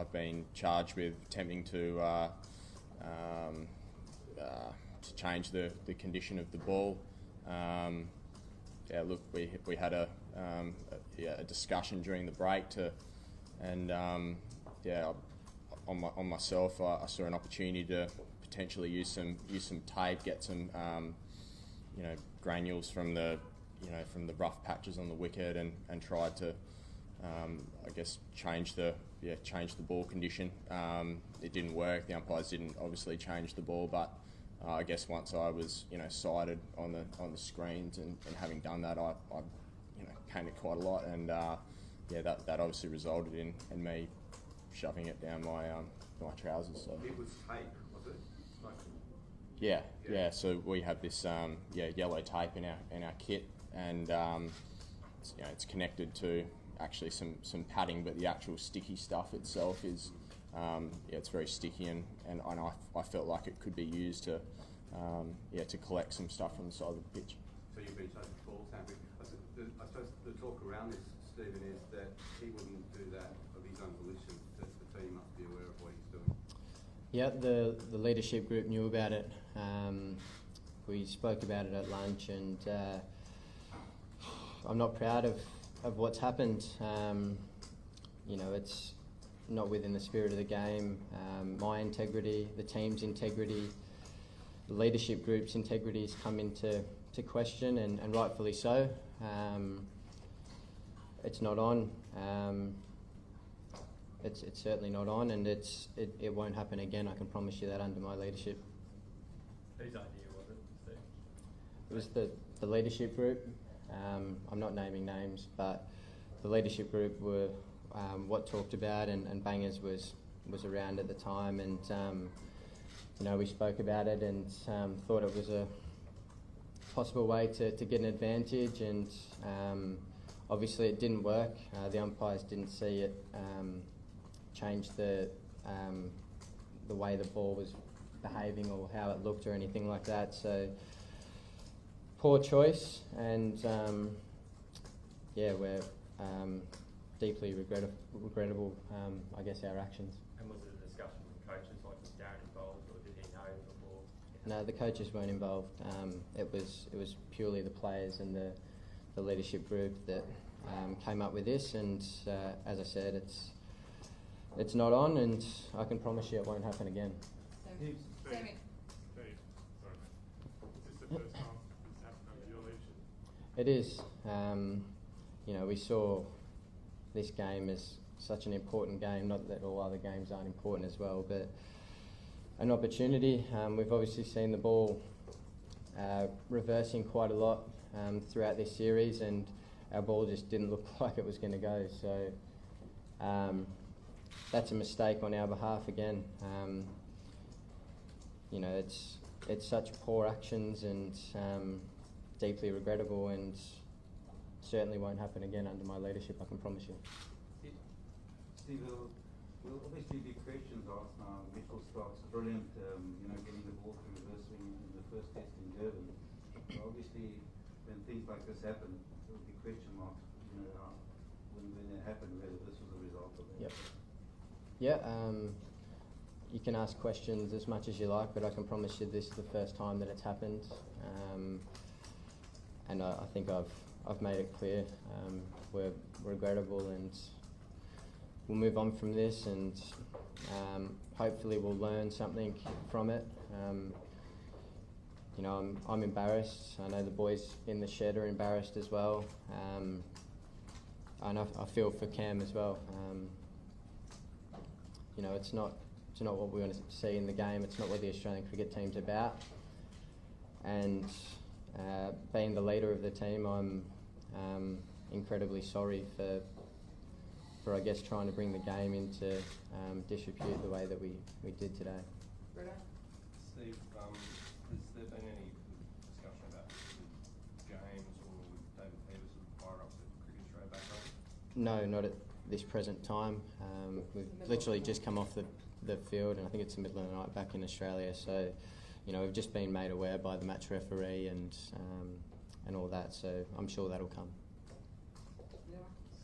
I've been charged with attempting to change the condition of the ball. Yeah, look, we had a discussion during the break on myself, I saw an opportunity to potentially use some tape, get some granules from the rough patches on the wicket, and tried to I guess change the ball condition. It didn't work. The umpires didn't obviously change the ball, but I guess once I was sighted on the screens and having done that, I came it quite a lot, and that obviously resulted in me shoving it down my trousers. So it was tape, was it? Yeah. So we have this yellow tape in our kit, and it's connected to actually some padding, but the actual sticky stuff itself is it's very sticky, and I felt like it could be used to collect some stuff from the side of the pitch. So you've been taking ball tampering. I suppose the talk around this, Stephen, is that he wouldn't do that of his own volition. That the team must be aware of what he's doing. Yeah, the leadership group knew about it. We spoke about it at lunch, and I'm not proud of what's happened. It's not within the spirit of the game. My integrity, the team's integrity, the leadership group's integrity has come into question, and rightfully so. It's not on. It's certainly not on, and it won't happen again. I can promise you that under my leadership. Whose idea was it, Steve? It was the leadership group. I'm not naming names, but the leadership group were what talked about, and Bangers was around at the time, and we spoke about it and thought it was a possible way to get an advantage, and obviously it didn't work. The umpires didn't see it change the way the ball was behaving or how it looked or anything like that. So poor choice, and we're deeply regrettable, I guess, our actions. And was it a discussion with coaches, like was Darren involved, or did he know before? No, the coaches weren't involved. It was purely the players and the leadership group that came up with this, and as I said, it's not on, and I can promise you it won't happen again. Steve, sorry mate. Is this the first time it's happened under your leadership? It is. We saw this game as such an important game, not that all other games aren't important as well, but an opportunity. We've obviously seen the ball reversing quite a lot throughout this series, and our ball just didn't look like it was going to go. So that's a mistake on our behalf again. It's such poor actions, and deeply regrettable, and certainly won't happen again under my leadership, I can promise you. Steve, we'll obviously be questions asked now. Mitchell Stark's brilliant, getting the ball through reverse swing in the first test in Durban. So obviously, when things like this happen, there will be question marks, when it happened, whether this was a result of that. Yep. Yeah, you can ask questions as much as you like, but I can promise you this is the first time that it's happened. And I think I've made it clear. We're regrettable, and we'll move on from this, and hopefully we'll learn something from it. I'm embarrassed. I know the boys in the shed are embarrassed as well. And I feel for Cam as well. It's not what we want to see in the game. It's not what the Australian cricket team's about. And being the leader of the team, I'm incredibly sorry for I guess trying to bring the game into disrepute the way that we did today. Steve, has there been any discussion about James or David Peterson fire up the Cricket Australia background? No, not at this present time. We've literally just come off the field, and I think it's the middle of the night back in Australia, so we've just been made aware by the match referee and all that, so I'm sure that'll come.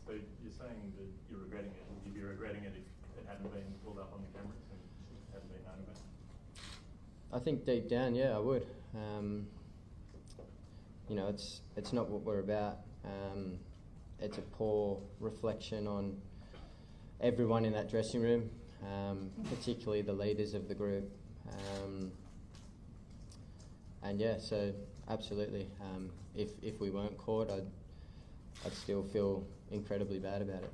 Steve, you're saying that you're regretting it. Would you be regretting it if it hadn't been pulled up on the cameras and hadn't been known about? I think deep down, yeah, I would. You know, it's not what we're about. It's a poor reflection on everyone in that dressing room, particularly the leaders of the group. And yeah, so absolutely, if we weren't caught, I'd still feel incredibly bad about it.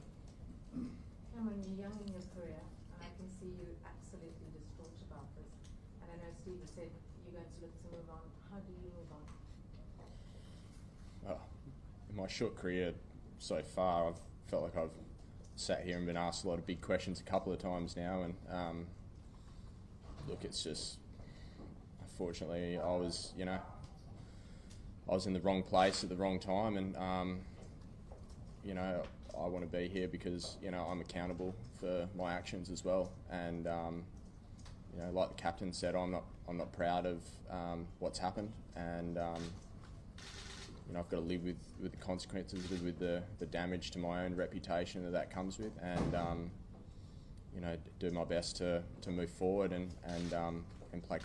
Cameron, you're young in your career, and I can see you absolutely distraught about this. And I know Steve has said you're going to look to move on. How do you move on? Well, in my short career so far, I've felt like I've sat here and been asked a lot of big questions a couple of times now, and look, it's just, unfortunately, I was in the wrong place at the wrong time, and you know, I want to be here because, you know, I'm accountable for my actions as well, and you know, like the captain said, I'm not proud of what's happened, and you know, I've got to live with the consequences, live with the damage to my own reputation that comes with, and you know, do my best to move forward and play.